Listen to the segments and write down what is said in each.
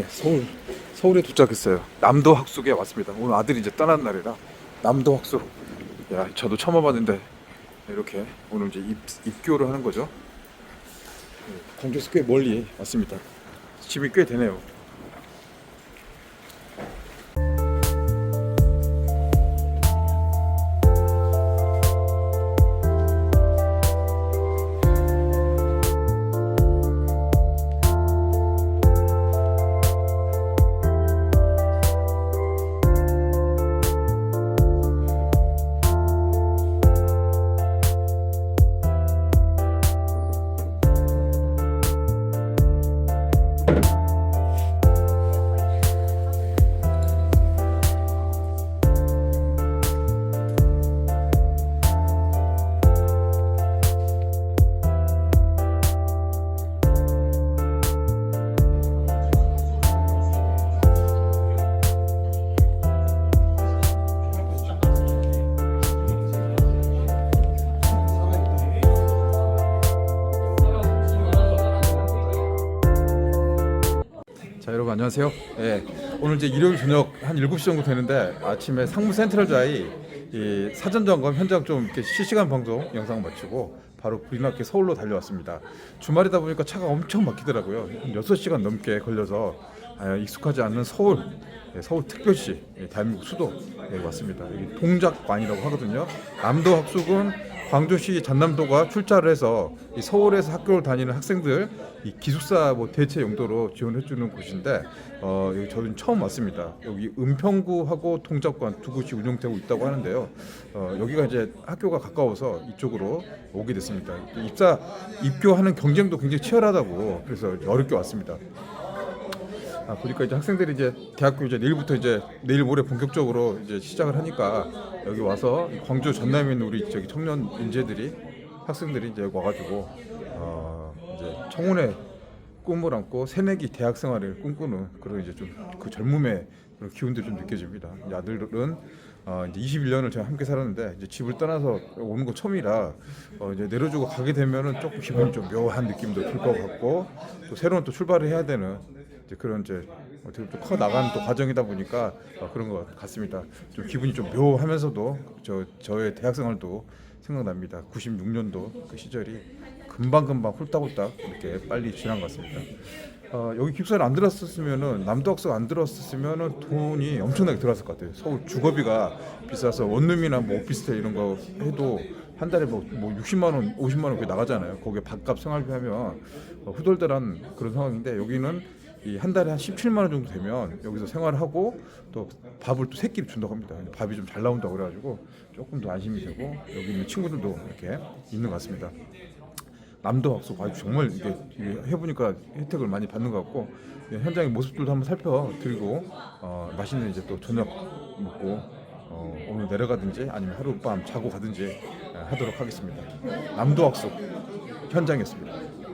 서울에 도착했어요. 남도 학숙에 왔습니다. 오늘 아들이 이제 떠난 날이라 남도 학숙. 야, 저도 처음 와봤는데 이렇게 오늘 이제 입교를 하는 거죠. 광주에서 꽤 멀리 왔습니다. 집이 꽤 되네요. 자, 여러분 안녕하세요. 오늘 이제 일요일 저녁 한 7시 정도 되는데 아침에 상무 센트럴자이 이 사전 점검 현장 좀 이렇게 실시간 방송 영상 마치고 바로 불이나게 서울로 달려왔습니다. 주말이다 보니까 차가 엄청 막히더라고요. 한 6시간 넘게 걸려서 익숙하지 않는 서울 특별시 대한민국 수도에 왔습니다. 여기 동작관이라고 하거든요. 남도 학숙은 광주시 전남도가 출자를 해서 이 서울에서 학교를 다니는 학생들 이 기숙사 대체 용도로 지원해주는 곳인데 여기 저는 처음 왔습니다. 여기 은평구하고 동작관 두 곳이 운영되고 있다고 하는데요. 여기가 이제 학교가 가까워서 이쪽으로 오게 됐습니다. 입교하는 경쟁도 굉장히 치열하다고 그래서 어렵게 왔습니다. 보니까 이제 학생들이 이제 대학교 이제 내일 모레 본격적으로 이제 시작을 하니까 여기 와서 광주 전남에 있는 우리 청년 인재들이 학생들이 이제 와가지고 이제 청운의 꿈을 안고 새내기 대학 생활을 꿈꾸는 그런 이제 좀 그 젊음의 그런 기운도 좀 느껴집니다. 이 아들들은 이제 21년을 제가 함께 살았는데 이제 집을 떠나서 오는 거 처음이라 이제 내려주고 가게 되면은 조금 기분이 좀 묘한 느낌도 들 것 같고 또 새로운 또 출발을 해야 되는 이제 그런 이제 어떻게 좀 커 나가는 또 과정이다 보니까 그런 것 같습니다. 좀 기분이 좀 묘하면서도 저의 대학생활도 생각납니다. 96년도 그 시절이 금방 훌딱훌딱 이렇게 빨리 지난 것 같습니다. 여기 기숙사를 안 들었었으면은 남도학생 안 들었었으면은 돈이 엄청나게 들었을 것 같아요. 서울 주거비가 비싸서 원룸이나 오피스텔 이런 거 해도 한 달에 뭐 60만 원, 50만 원 그렇게 나가잖아요. 거기에 밥값 생활비 하면 후덜덜한 그런 상황인데 여기는 이 한 달에 한 17만 원 정도 되면 여기서 생활하고 또 밥을 또 세 끼를 준다고 합니다. 밥이 좀 잘 나온다고 그래가지고 조금 더 안심이 되고 여기 있는 친구들도 이렇게 있는 것 같습니다. 남도 학숙 정말 이게 해보니까 혜택을 많이 받는 것 같고 현장의 모습들도 한번 살펴드리고 맛있는 이제 또 저녁 먹고 오늘 내려가든지 아니면 하룻밤 자고 가든지 하도록 하겠습니다. 남도 학숙 현장이었습니다.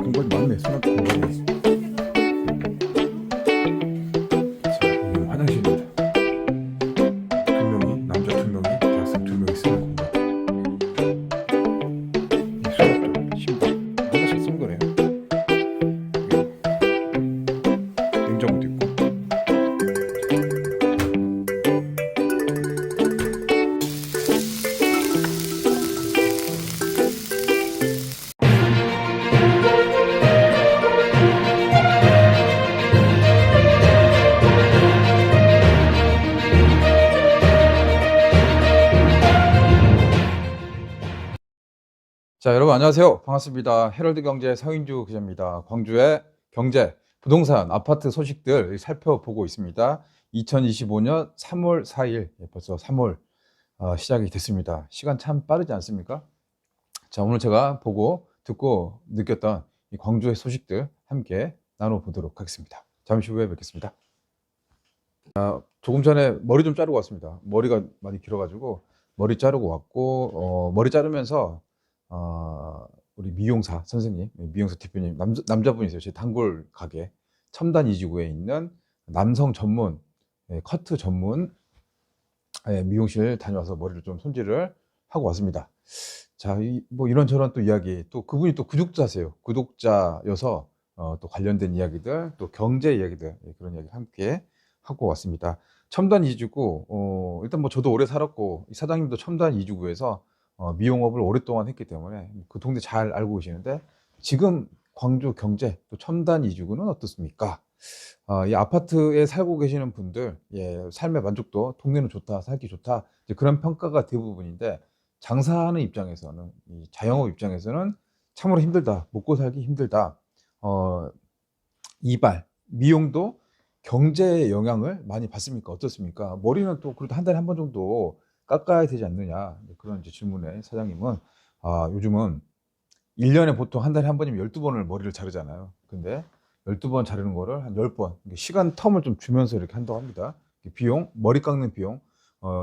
공간이 많네. 수납 공간이. 자, 여기 화장실입니다. 두 명이 남자 두 명이 대학생 두 명이 쓰는 공간. 이 수납도 신발 하나씩 쓴 거네요. 여기 냉장고도 있고. 자, 여러분 안녕하세요. 반갑습니다. 헤럴드 경제 서인주 기자입니다. 광주의 경제, 부동산, 아파트 소식들 살펴보고 있습니다. 2025년 3월 4일, 벌써 3월 시작이 됐습니다. 시간 참 빠르지 않습니까? 자, 오늘 제가 보고 듣고 느꼈던 이 광주의 소식들 함께 나눠보도록 하겠습니다. 잠시 후에 뵙겠습니다. 조금 전에 머리 좀 자르고 왔습니다. 머리가 많이 길어가지고 머리 자르고 왔고 머리 자르면서 우리 미용사 선생님, 미용사 대표님 남자분이세요. 제 단골 가게 첨단 이지구에 있는 남성 전문 커트 전문 미용실 다녀와서 머리를 좀 손질을 하고 왔습니다. 자, 뭐 이런저런 또 이야기, 또 그분이 또 구독자세요. 구독자여서 또 관련된 이야기들, 또 경제 이야기들, 그런 이야기 함께 하고 왔습니다. 첨단 이주구, 일단 뭐 저도 오래 살았고 이 사장님도 첨단 이주구에서 미용업을 오랫동안 했기 때문에 그 동네 잘 알고 계시는데, 지금 광주 경제 또 첨단 이주구는 어떻습니까? 이 아파트에 살고 계시는 분들, 삶의 만족도, 동네는 좋다, 살기 좋다, 이제 그런 평가가 대부분인데, 장사하는 입장에서는, 이 자영업 입장에서는 참으로 힘들다, 먹고 살기 힘들다. 어, 이발, 미용도 경제에 영향을 많이 받습니까? 어떻습니까? 머리는 또 그래도 한 달에 한 번 정도 깎아야 되지 않느냐, 그런 이제 질문에 사장님은, 요즘은 1년에 보통 한 달에 한 번이면 12번을 머리를 자르잖아요. 근데 12번 자르는 거를 한 10번, 시간 텀을 좀 주면서 이렇게 한다고 합니다. 비용, 머리 깎는 비용,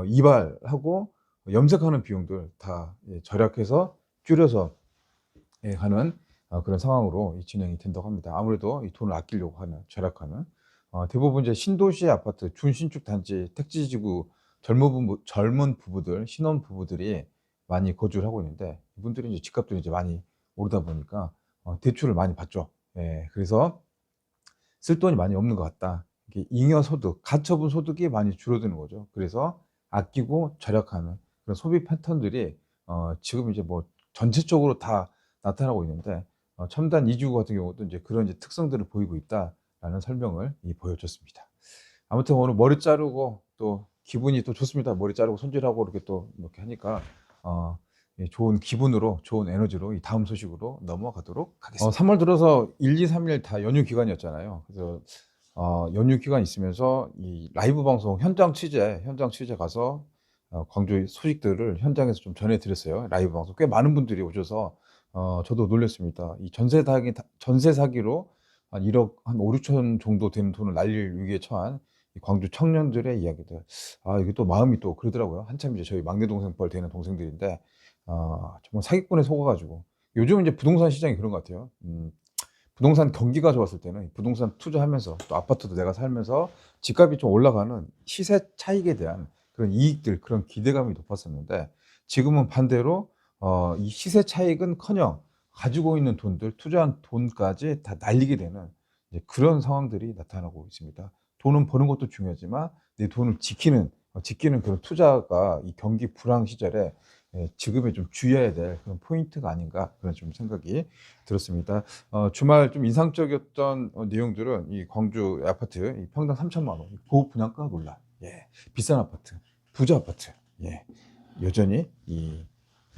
이발하고 염색하는 비용들 다 절약해서 줄여서 하는 그런 상황으로 진행이 된다고 합니다. 아무래도 이 돈을 아끼려고 하는, 절약하는, 대부분 이제 신도시 아파트, 준신축 단지, 택지지구 젊은 부부들, 신혼 부부들이 많이 거주를 하고 있는데, 이분들이 이제 집값들이 이제 많이 오르다 보니까 대출을 많이 받죠. 그래서 쓸 돈이 많이 없는 것 같다. 이게 잉여 소득, 가처분 소득이 많이 줄어드는 거죠. 그래서 아끼고 절약하는 그런 소비 패턴들이 지금 이제 뭐 전체적으로 다 나타나고 있는데, 첨단 이주구 같은 경우도 이제 그런 이제 특성들을 보이고 있다라는 설명을 보여줬습니다. 아무튼 오늘 머리 자르고 또 기분이 또 좋습니다. 머리 자르고 손질하고 이렇게 또 이렇게 하니까 좋은 기분으로, 좋은 에너지로 이 다음 소식으로 넘어가도록 하겠습니다. 3월 들어서 1, 2, 3일 다 연휴 기간이었잖아요. 그래서 연휴 기간 있으면서 이 라이브 방송 현장 취재 가서 광주 소식들을 현장에서 좀 전해드렸어요. 라이브 방송 꽤 많은 분들이 오셔서 저도 놀랐습니다. 이 전세 사기로 한 1억 한 5, 6천 정도 되는 돈을 날릴 위기에 처한 이 광주 청년들의 이야기들. 이게 또 마음이 또 그러더라고요. 한참 이제 저희 막내 동생 뻘 되는 동생들인데 정말 사기꾼에 속아가지고, 요즘은 이제 부동산 시장이 그런 것 같아요. 부동산 경기가 좋았을 때는 부동산 투자하면서 또 아파트도 내가 살면서 집값이 좀 올라가는 시세 차익에 대한 그런 이익들, 그런 기대감이 높았었는데, 지금은 반대로 이 시세 차익은커녕 가지고 있는 돈들, 투자한 돈까지 다 날리게 되는 이제 그런 상황들이 나타나고 있습니다. 돈은 버는 것도 중요하지만 내 돈을 지키는 그런 투자가 이 경기 불황 시절에 지금에 좀 주의해야 될 그런 포인트가 아닌가, 그런 좀 생각이 들었습니다. 주말 좀 인상적이었던 내용들은 이 광주 아파트 이 평당 3천만 원 고급 분양가 논란, 비싼 아파트, 부자 아파트, 여전히 이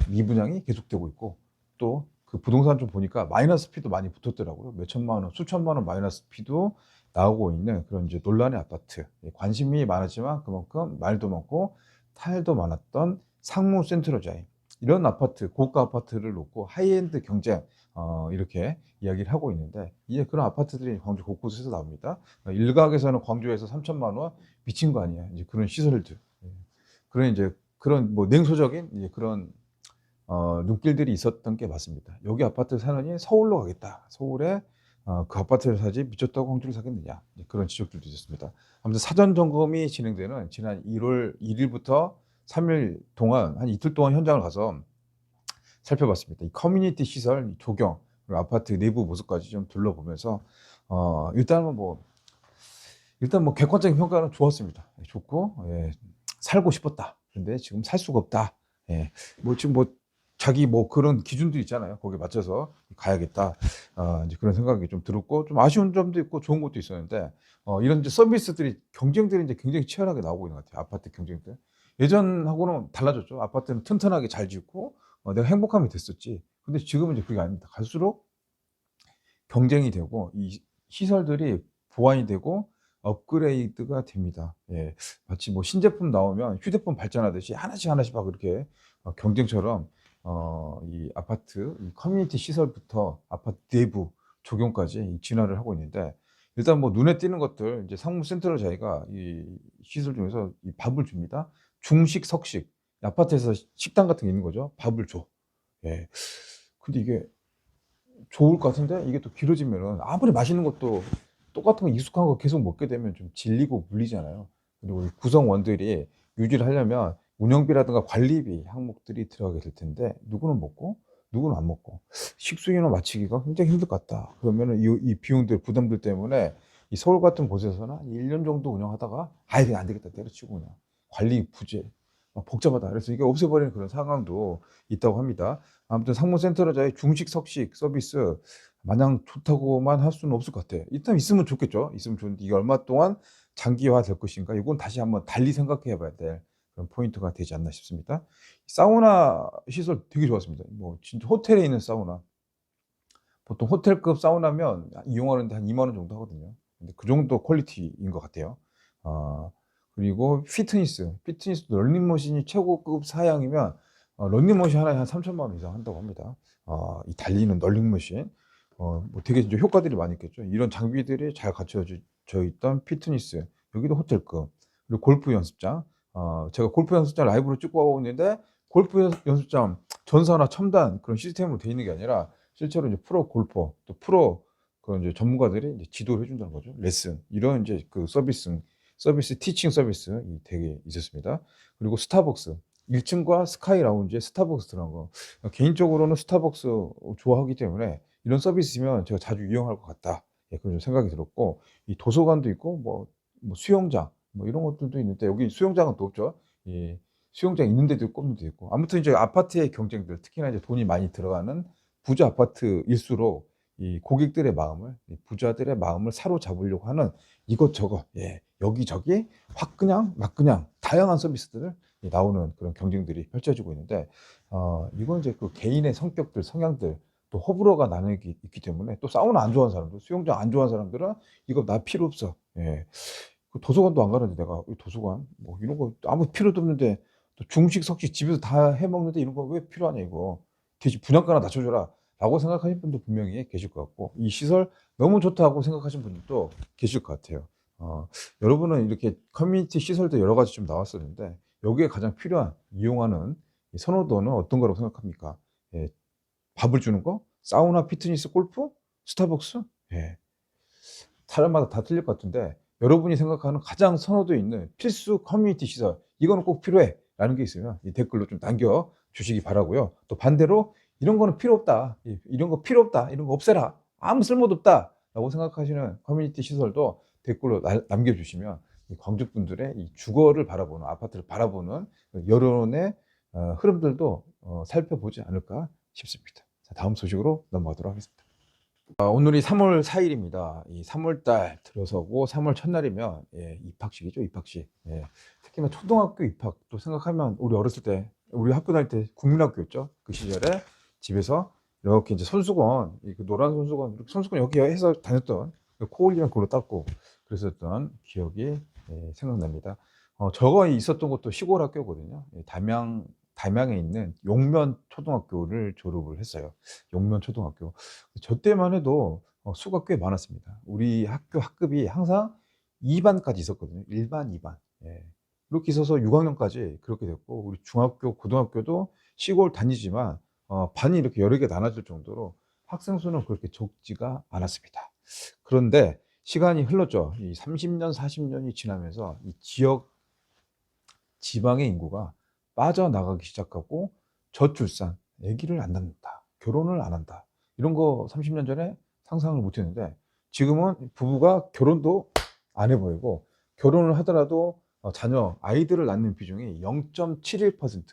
미분양이 계속되고 있고, 또 그 부동산 좀 보니까 마이너스 피도 많이 붙었더라고요. 몇 천만 원, 수천만 원 마이너스 피도 나오고 있는 그런 이제 논란의 아파트. 관심이 많았지만 그만큼 말도 많고 탈도 많았던 상무 센트럴자이, 이런 아파트, 고가 아파트를 놓고 하이엔드 경쟁, 이렇게 이야기를 하고 있는데, 이제 그런 아파트들이 광주 곳곳에서 나옵니다. 일각에서는 광주에서 3천만 원 미친 거 아니야, 이제 그런 시설들, 그런 이제 그런 뭐 냉소적인 이제 그런 눈길들이 있었던 게 맞습니다. 여기 아파트 사느니 서울로 가겠다. 서울에 그 아파트를 사지 미쳤다고 광주를 사겠느냐. 그런 지적들도 있었습니다. 아무튼 사전 점검이 진행되는 지난 1월 1일부터 3일 동안 한 이틀 동안 현장을 가서 살펴봤습니다. 이 커뮤니티 시설 조경, 그리고 아파트 내부 모습까지 좀 둘러보면서 일단 뭐 객관적인 평가는 좋았습니다. 좋고, 살고 싶었다. 근데 지금 살 수가 없다. 지금 자기 그런 기준도 있잖아요. 거기에 맞춰서 가야겠다. 이제 그런 생각이 좀 들었고, 좀 아쉬운 점도 있고 좋은 것도 있었는데, 이런 이제 서비스들이, 경쟁들이 이제 굉장히 치열하게 나오고 있는 것 같아요. 아파트 경쟁들. 예전하고는 달라졌죠. 아파트는 튼튼하게 잘 짓고 내가 행복하면 됐었지. 근데 지금은 이제 그게 아닙니다. 갈수록 경쟁이 되고 이 시설들이 보완이 되고 업그레이드가 됩니다. 마치 뭐 신제품 나오면 휴대폰 발전하듯이 하나씩 막 이렇게 경쟁처럼 이 아파트, 이 커뮤니티 시설부터 아파트 내부 조경까지 진화를 하고 있는데, 일단 뭐 눈에 띄는 것들, 이제 상무 센터로 저희가 이 시설 중에서 이 밥을 줍니다. 중식, 석식, 아파트에서 식당 같은 게 있는 거죠. 밥을 줘. 예. 근데 이게 좋을 것 같은데 이게 또 길어지면은 아무리 맛있는 것도 똑같은 거 익숙한 거 계속 먹게 되면 좀 질리고 물리잖아요. 그리고 이 구성원들이 유지를 하려면 운영비라든가 관리비 항목들이 들어가게 될 텐데 누구는 먹고 누구는 안 먹고 식수인을 맞추기가 굉장히 힘들 것 같다. 그러면은 이 비용들 부담들 때문에 이 서울 같은 곳에서는 한 1년 정도 운영하다가 아이 그냥 안 되겠다 때려치고 그냥 관리 부재 복잡하다. 그래서 이게 없애버리는 그런 상황도 있다고 합니다. 아무튼 상무센터로자의 중식 석식 서비스 마냥 좋다고만 할 수는 없을 것 같아요. 일단 있으면 좋겠죠. 있으면 좋은데 이게 얼마 동안 장기화 될 것인가? 이건 다시 한번 달리 생각해 봐야 될 그런 포인트가 되지 않나 싶습니다. 사우나 시설 되게 좋았습니다. 뭐 진짜 호텔에 있는 사우나. 보통 호텔급 사우나면 이용하는데 한 2만 원 정도 하거든요. 근데 그 정도 퀄리티인 것 같아요. 그리고 피트니스도 러닝머신이 최고급 사양이면 러닝머신 하나에 한 3천만 원 이상 한다고 합니다. 이 달리는 러닝머신. 뭐 되게 이제 효과들이 많이 있겠죠. 이런 장비들이 잘 갖춰져 있던 피트니스. 여기도 호텔급. 그리고 골프 연습장. 제가 골프 연습장 라이브로 찍고 하고 있는데 골프 연습장 전사나 첨단 그런 시스템으로 되어 있는 게 아니라 실제로 이제 프로 골퍼 또 프로 그런 이제 전문가들이 이제 지도를 해준다는 거죠. 레슨 이런 이제 그 서비스 티칭 서비스 되게 있었습니다. 그리고 스타벅스 1층과 스카이 라운지에 스타벅스 들어간 거 개인적으로는 스타벅스 좋아하기 때문에 이런 서비스면 제가 자주 이용할 것 같다. 예, 그런 생각이 들었고 이 도서관도 있고 뭐 수영장 뭐 이런 것들도 있는데 여기 수영장은 또 없죠. 이 수영장 있는 데도 있고 없는 데도 있고 아무튼 이제 아파트의 경쟁들 특히나 이제 돈이 많이 들어가는 부자 아파트일수록 이 고객들의 마음을 이 부자들의 마음을 사로잡으려고 하는 이것저것 예, 여기저기 확 그냥 막 그냥 다양한 서비스들을 나오는 그런 경쟁들이 펼쳐지고 있는데 이건 이제 그 개인의 성격들 성향들 또 호불호가 나뉘기 있기 때문에 또 사우나 안 좋아하는 사람들 수영장 안 좋아하는 사람들은 이거 나 필요 없어. 예. 그 도서관도 안 가는데 내가 이 도서관 뭐 이런 거 아무 필요도 없는데 또 중식 석식 집에서 다 해 먹는데 이런 거 왜 필요하냐 이거 대신 분양가나 낮춰줘라 라고 생각하시는 분도 분명히 계실 것 같고 이 시설 너무 좋다고 생각하시는 분들도 계실 것 같아요. 여러분은 이렇게 커뮤니티 시설도 여러 가지 좀 나왔었는데 여기에 가장 필요한 이용하는 이 선호도는 어떤 거라고 생각합니까? 예, 밥을 주는 거? 사우나, 피트니스, 골프? 스타벅스? 예. 사람마다 다 틀릴 것 같은데 여러분이 생각하는 가장 선호도 있는 필수 커뮤니티 시설 이거는 꼭 필요해 라는 게 있으면 이 댓글로 좀 남겨 주시기 바라고요. 또 반대로 이런 거는 필요 없다. 이런 거 필요 없다. 이런 거 없애라. 아무 쓸모도 없다. 라고 생각하시는 커뮤니티 시설도 댓글로 남겨주시면 이 광주 분들의 이 주거를 바라보는 아파트를 바라보는 여론의 흐름들도 살펴보지 않을까 싶습니다. 자, 다음 소식으로 넘어가도록 하겠습니다. 오늘이 3월 4일입니다. 이 3월 달 들어서고 3월 첫날이면 예, 입학식이죠, 입학식. 예. 특히나 초등학교 입학도 생각하면 우리 어렸을 때 우리 학교 다닐 때 국민학교였죠. 그 시절에 집에서 이렇게 이제 손수건, 그 노란 손수건, 손수건 여기 해서 다녔던 코 올리면 그걸로 닦고 그랬었던 기억이 예, 생각납니다. 저거 있었던 것도 시골 학교거든요. 예, 담양에 있는 용면 초등학교를 졸업을 했어요. 용면 초등학교. 저 때만 해도 수가 꽤 많았습니다. 우리 학교 학급이 항상 2반까지 있었거든요. 1반, 2반. 예. 그렇게 있어서 6학년까지 그렇게 됐고, 우리 중학교, 고등학교도 시골 다니지만, 반이 이렇게 여러 개 나눠질 정도로 학생 수는 그렇게 적지가 않았습니다. 그런데 시간이 흘렀죠. 이 30년, 40년이 지나면서 이 지방의 인구가 빠져나가기 시작하고 저출산, 아기를 안 낳는다, 결혼을 안 한다. 이런 거 30년 전에 상상을 못 했는데 지금은 부부가 결혼도 안 해보이고 결혼을 하더라도 자녀, 아이들을 낳는 비중이 0.71%,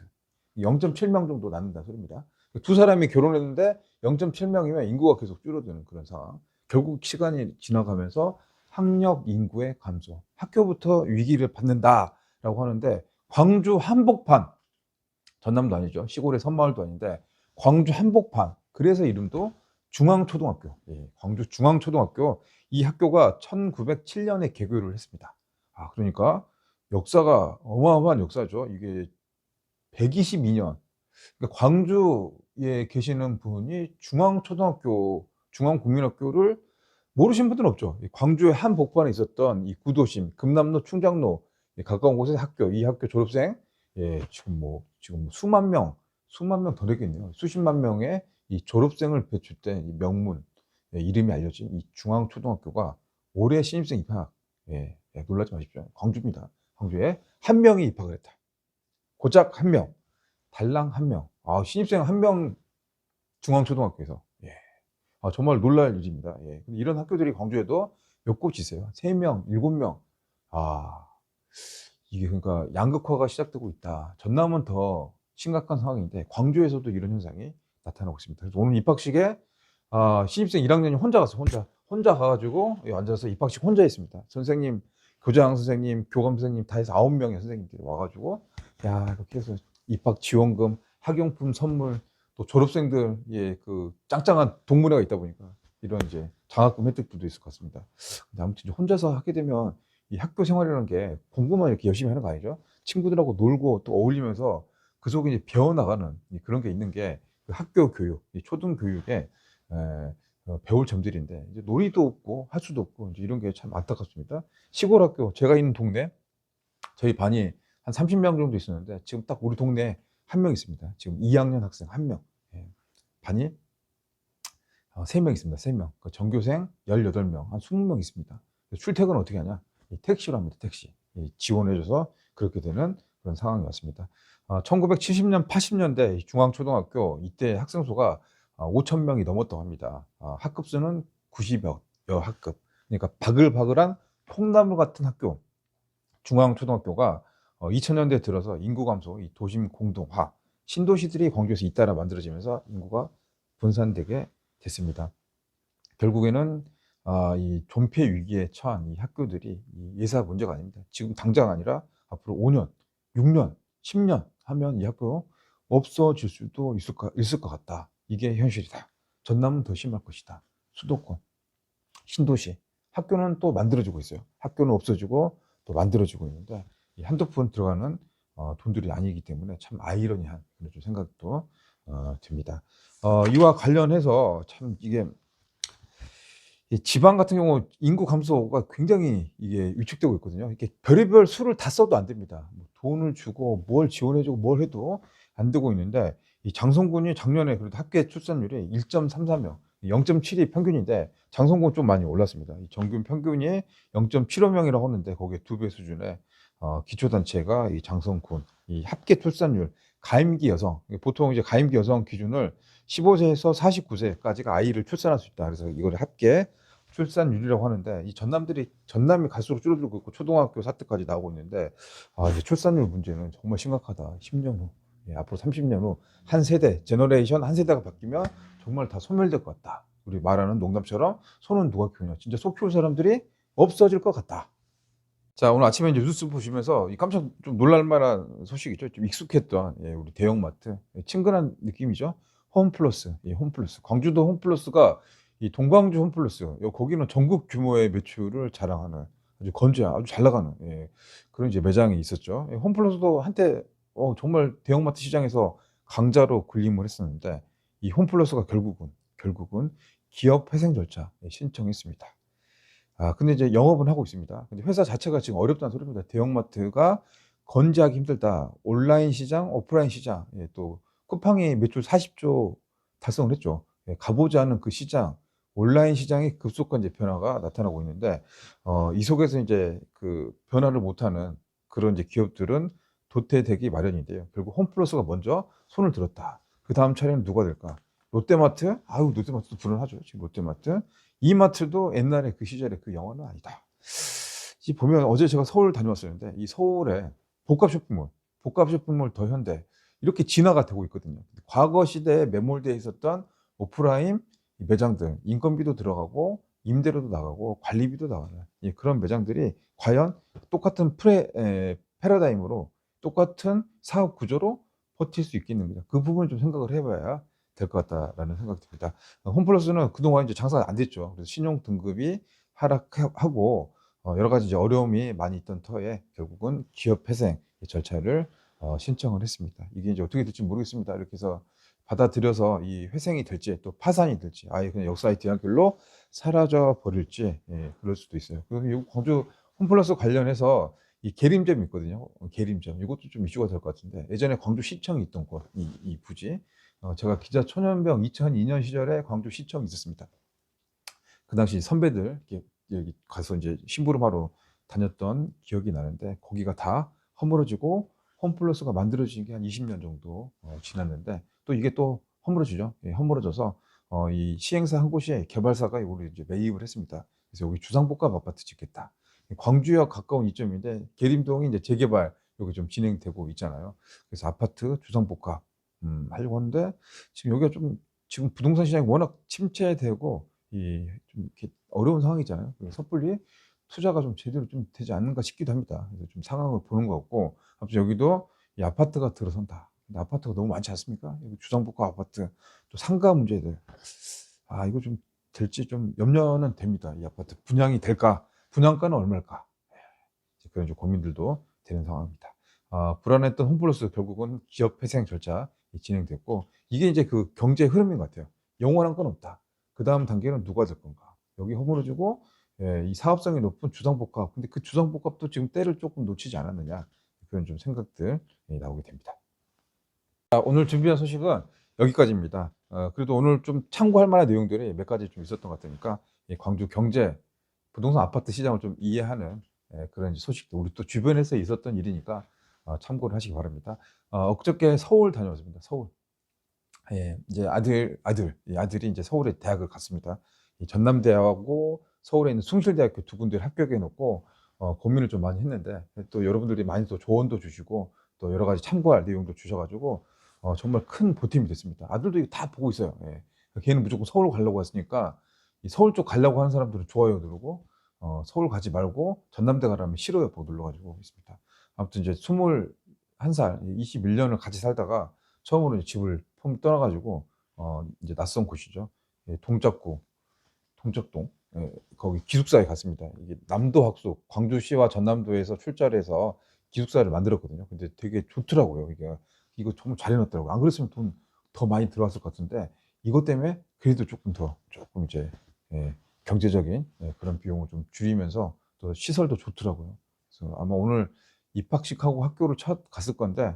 0.7명 정도 낳는다는 소리입니다. 두 사람이 결혼했는데 0.7명이면 인구가 계속 줄어드는 그런 상황. 결국 시간이 지나가면서 학력 인구의 감소, 학교부터 위기를 받는다라고 하는데 광주 한복판, 전남도 아니죠. 시골의 섬마을도 아닌데 광주 한복판. 그래서 이름도 중앙초등학교. 예, 광주 중앙초등학교. 이 학교가 1907년에 개교를 했습니다. 그러니까 역사가 어마어마한 역사죠. 이게 122년. 그러니까 광주에 계시는 분이 중앙초등학교, 중앙국민학교를 모르시는 분들은 없죠. 광주의 한복판에 있었던 이 구도심, 금남로, 충장로 가까운 곳의 학교, 이 학교 졸업생, 예, 지금 뭐 지금 수만 명 더 되겠네요. 수십만 명의 이 졸업생을 배출된 이 명문, 예, 이름이 알려진 이 중앙초등학교가 올해 신입생 입학, 예, 예, 놀라지 마십시오. 광주입니다. 광주에 한 명이 입학을 했다. 고작 한 명, 달랑 한 명. 아, 신입생 한 명 중앙초등학교에서. 예. 아, 정말 놀랄 일입니다. 예. 근데 이런 학교들이 광주에도 몇 곳이 있어요. 3명, 7명. 아, 이게 그러니까 양극화가 시작되고 있다. 전남은 더 심각한 상황인데 광주에서도 이런 현상이 나타나고 있습니다. 그래서 오늘 입학식에 신입생 1학년이 혼자 갔어. 혼자 가가지고 앉아서 입학식 혼자 했습니다. 선생님, 교장 선생님, 교감 선생님 다 해서 9명의 선생님들이 와가지고 야, 이렇게 해서 입학 지원금, 학용품 선물, 또 졸업생들, 예, 그 짱짱한 동문회가 있다 보니까 이런 이제 장학금 혜택들도 있을 것 같습니다. 근데 아무튼 이제 혼자서 하게 되면 이 학교 생활이라는 게 공부만 이렇게 열심히 하는 거 아니죠? 친구들하고 놀고 또 어울리면서 그 속에 이제 배워나가는 그런 게 있는 게 그 학교 교육, 이 초등 교육에 배울 점들인데 이제 놀이도 없고 할 수도 없고 이제 이런 게 참 안타깝습니다. 시골 학교, 제가 있는 동네, 저희 반이 한 30명 정도 있었는데 지금 딱 우리 동네에 한 명 있습니다. 지금 2학년 학생 한 명. 예. 반이 3명 있습니다. 3명. 그 전교생 18명, 한 20명 있습니다. 출퇴근은 어떻게 하냐? 택시로 합니다. 택시. 지원해줘서 그렇게 되는 그런 상황이 왔습니다. 1970년, 80년대 중앙초등학교 이때 학생 수가 5천 명이 넘었다고 합니다. 학급 수는 90여 학급. 그러니까 바글바글한 콩나물 같은 학교, 중앙초등학교가 2000년대 들어서 인구 감소, 이 도심 공동화, 신도시들이 광주에서 잇따라 만들어지면서 인구가 분산되게 됐습니다. 결국에는 이 존폐 위기에 처한 이 학교들이 예사 문제가 아닙니다. 지금 당장 아니라 앞으로 5년, 6년, 10년 하면 이 학교 없어질 수도 있을 것 같다. 이게 현실이다. 전남은 더 심할 것이다. 수도권, 신도시, 학교는 또 만들어지고 있어요. 학교는 없어지고 또 만들어지고 있는데 이 한두 푼 들어가는 돈들이 아니기 때문에 참 아이러니한 그런 좀 생각도 듭니다. 이와 관련해서 참 이게 이 지방 같은 경우 인구 감소가 굉장히 이게 위축되고 있거든요. 이렇게 별의별 수를 다 써도 안 됩니다. 뭐 돈을 주고 뭘 지원해 주고 뭘 해도 안 되고 있는데 이 장성군이 작년에 그래도 합계 출산율이 1.34명, 0.72 평균인데 장성군 좀 많이 올랐습니다. 이 정규 평균이 0.75명이라고 하는데 거기에 2배 수준의 기초단체가 이 장성군 이 합계 출산율 가임기 여성 보통 이제 가임기 여성 기준을 15세에서 49세까지가 아이를 출산할 수 있다. 그래서 이걸 합계 출산율이라고 하는데 이 전남이 갈수록 줄어들고 있고 초등학교 사태까지 나오고 있는데 이제 출산율 문제는 정말 심각하다. 10년 후, 예, 앞으로 30년 후 한 세대, 제너레이션 한 세대가 바뀌면 정말 다 소멸될 것 같다. 우리 말하는 농담처럼 손은 누가 키우냐. 진짜 소 키울 사람들이 없어질 것 같다. 자, 오늘 아침에 이제 뉴스 보시면서 이 깜짝 좀 놀랄 만한 소식이죠. 좀 익숙했던 우리 대형마트 친근한 느낌이죠. 홈플러스, 홈플러스. 광주도 홈플러스가 이 동광주 홈플러스, 거기는 전국 규모의 매출을 자랑하는 아주 건재한, 아주 잘 나가는 그런 이제 매장이 있었죠. 홈플러스도 한때 정말 대형마트 시장에서 강자로 군림을 했었는데 이 홈플러스가 결국은 기업 회생 절차 신청했습니다. 근데 이제 영업은 하고 있습니다. 근데 회사 자체가 지금 어렵다는 소리입니다. 대형마트가 건재하기 힘들다. 온라인 시장, 오프라인 시장, 또 쿠팡이 매출 40조 달성을 했죠. 가보지 않은 그 시장, 온라인 시장의 급속한 이제 변화가 나타나고 있는데, 이 속에서 이제 그 변화를 못하는 그런 이제 기업들은 도태되기 마련인데요. 결국 홈플러스가 먼저 손을 들었다. 그 다음 차례는 누가 될까? 롯데마트? 아유, 롯데마트도 불안하죠. 지금 롯데마트. 이마트도 옛날에 그 시절의 그 영화는 아니다. 이 보면 어제 제가 서울 다녀왔었는데 이 서울에 복합 쇼핑몰 더 현대 이렇게 진화가 되고 있거든요. 과거 시대에 매몰되어 있었던 오프라인 매장들 인건비도 들어가고 임대료도 나가고 관리비도 나가는 그런 매장들이 과연 똑같은 패러다임으로 똑같은 사업 구조로 버틸 수 있겠는가? 그 부분을 좀 생각을 해봐야 될 것 같다라는 생각이 듭니다. 홈플러스는 그동안 이제 장사가 안 됐죠. 그래서 신용 등급이 하락하고 여러 가지 이제 어려움이 많이 있던 터에 결국은 기업 회생 절차를 신청을 했습니다. 이게 이제 어떻게 될지 모르겠습니다. 이렇게 해서 받아들여서 이 회생이 될지 또 파산이 될지 아예 그냥 역사의 뒤안길로 사라져 버릴지 그럴 수도 있어요. 그리고 광주 홈플러스 관련해서 이 계림점이 있거든요. 계림점. 이것도 좀 이슈가 될 것 같은데 예전에 광주시청이 있던 곳, 이 부지. 제가 기자 천연병 2002년 시절에 광주시청이 있었습니다. 그 당시 선배들 이렇게 여기 가서 이제 심부름하러 다녔던 기억이 나는데 거기가 다 허물어지고 홈플러스가 만들어진 게 한 20년 정도 지났는데 또 이게 또 허물어지죠. 예, 허물어져서 이 시행사 한 곳이 개발사가 이거를 이제 매입을 했습니다. 그래서 여기 주상복합 아파트 짓겠다. 광주역 가까운 이점인데 계림동이 이제 재개발 여기 좀 진행되고 있잖아요. 그래서 아파트 주상복합 하려고 하는데 지금 여기가 좀 지금 부동산 시장이 워낙 침체되고 이 좀 이렇게 어려운 상황이잖아요. 그래서 섣불리 투자가 좀 제대로 좀 되지 않는가 싶기도 합니다. 그래서 좀 상황을 보는 것 같고 아무튼 여기도 이 아파트가 들어선다. 근데 아파트가 너무 많지 않습니까? 여기 주상복합 아파트 또 상가 문제들 이거 좀 될지 좀 염려는 됩니다. 이 아파트 분양이 될까? 분양가는 얼마일까? 이제 그런 좀 고민들도 되는 상황입니다. 불안했던 홈플러스 결국은 기업 회생 절차 진행됐고 이게 이제 그 경제 흐름인 것 같아요. 영원한 건 없다. 그 다음 단계는 누가 될 건가? 여기 허물어지고 이 사업성이 높은 주상복합. 근데 그 주상복합도 지금 때를 조금 놓치지 않았느냐 그런 좀 생각들 나오게 됩니다. 오늘 준비한 소식은 여기까지입니다. 그래도 오늘 좀 참고할 만한 내용들이 몇 가지 좀 있었던 것 같으니까 이 광주 경제 부동산 아파트 시장을 좀 이해하는 그런 소식도 우리 또 주변에서 있었던 일이니까 참고를 하시기 바랍니다. 엊그저께 서울 다녀왔습니다. 서울. 예, 이제 이 아들이 이제 서울에 대학을 갔습니다. 이 전남대하고 서울에 있는 숭실대학교 두 군데를 합격해 놓고 고민을 좀 많이 했는데 또 여러분들이 많이 또 조언도 주시고 또 여러 가지 참고할 내용도 주셔가지고 정말 큰 보탬이 됐습니다. 아들도 이거 다 보고 있어요. 예. 걔는 무조건 서울 가려고 했으니까 이 서울 쪽 가려고 하는 사람들은 좋아요 누르고 서울 가지 말고 전남대 가라면 싫어요 보고 눌러가지고 있습니다. 아무튼 이제 21살, 21년을 같이 살다가 처음으로 이제 집을 떠나가지고 이제 낯선 곳이죠. 예, 동작동, 예, 거기 기숙사에 갔습니다. 이게 남도 학숙, 광주시와 전남도에서 출자를 해서 기숙사를 만들었거든요. 근데 되게 좋더라고요. 이거 정말 잘 해놨더라고요. 안 그랬으면 돈 더 많이 들어왔을 것 같은데 이것 때문에 그래도 조금 이제 경제적인 그런 비용을 좀 줄이면서 또 시설도 좋더라고요. 그래서 아마 오늘 입학식하고 학교를 첫 갔을 건데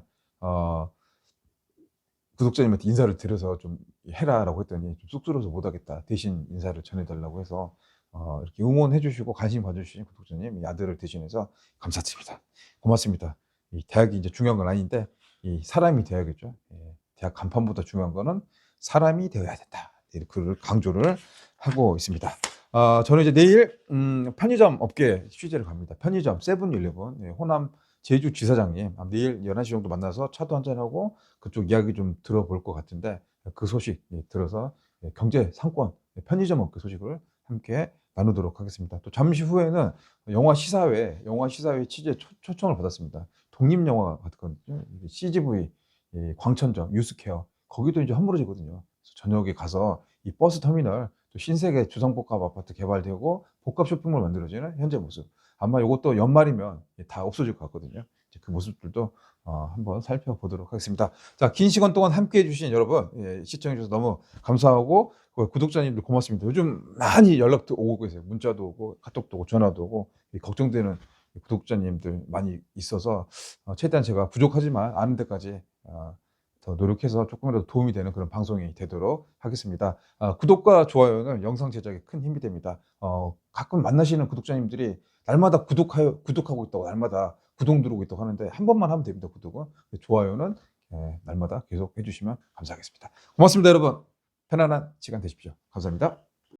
구독자님한테 인사를 드려서 좀 해라라고 했더니 좀 쑥스러워서 못하겠다. 대신 인사를 전해달라고 해서 이렇게 응원해 주시고 관심 가져주신 구독자님 이 아들을 대신해서 감사드립니다. 고맙습니다. 이 대학이 이제 중요한 건 아닌데 이 사람이 되어야겠죠. 대학 간판보다 중요한 거는 사람이 되어야 된다. 그걸 강조를 하고 있습니다. 저는 이제 내일 편의점 업계 취재를 갑니다. 편의점 세븐일레븐 호남 제주지사장님 내일 11시 정도 만나서 차도 한잔하고 그쪽 이야기 좀 들어볼 것 같은데 그 소식 들어서 경제 상권 편의점 업계 소식을 함께 나누도록 하겠습니다. 또 잠시 후에는 영화 시사회 취재 초청을 받았습니다. 독립영화 같거든요. CGV 광천점 유스케어 거기도 이제 허물어지거든요. 그래서 저녁에 가서 이 버스 터미널 또 신세계 주상복합 아파트 개발되고 복합 쇼핑몰 만들어지는 현재 모습. 아마 이것도 연말이면 다 없어질 것 같거든요. 그 모습들도 한번 살펴보도록 하겠습니다. 자, 긴 시간 동안 함께 해주신 여러분, 시청해주셔서 너무 감사하고, 구독자님들 고맙습니다. 요즘 많이 연락도 오고 계세요. 문자도 오고, 카톡도 오고, 전화도 오고, 걱정되는 구독자님들 많이 있어서, 최대한 제가 부족하지만 아는 데까지 더 노력해서 조금이라도 도움이 되는 그런 방송이 되도록 하겠습니다. 구독과 좋아요는 영상 제작에 큰 힘이 됩니다. 가끔 만나시는 구독자님들이 날마다 구독하고 있다고 날마다 구독 누르고 있다고 하는데 한 번만 하면 됩니다. 구독은. 좋아요는 날마다 계속 해주시면 감사하겠습니다. 고맙습니다, 여러분. 편안한 시간 되십시오. 감사합니다.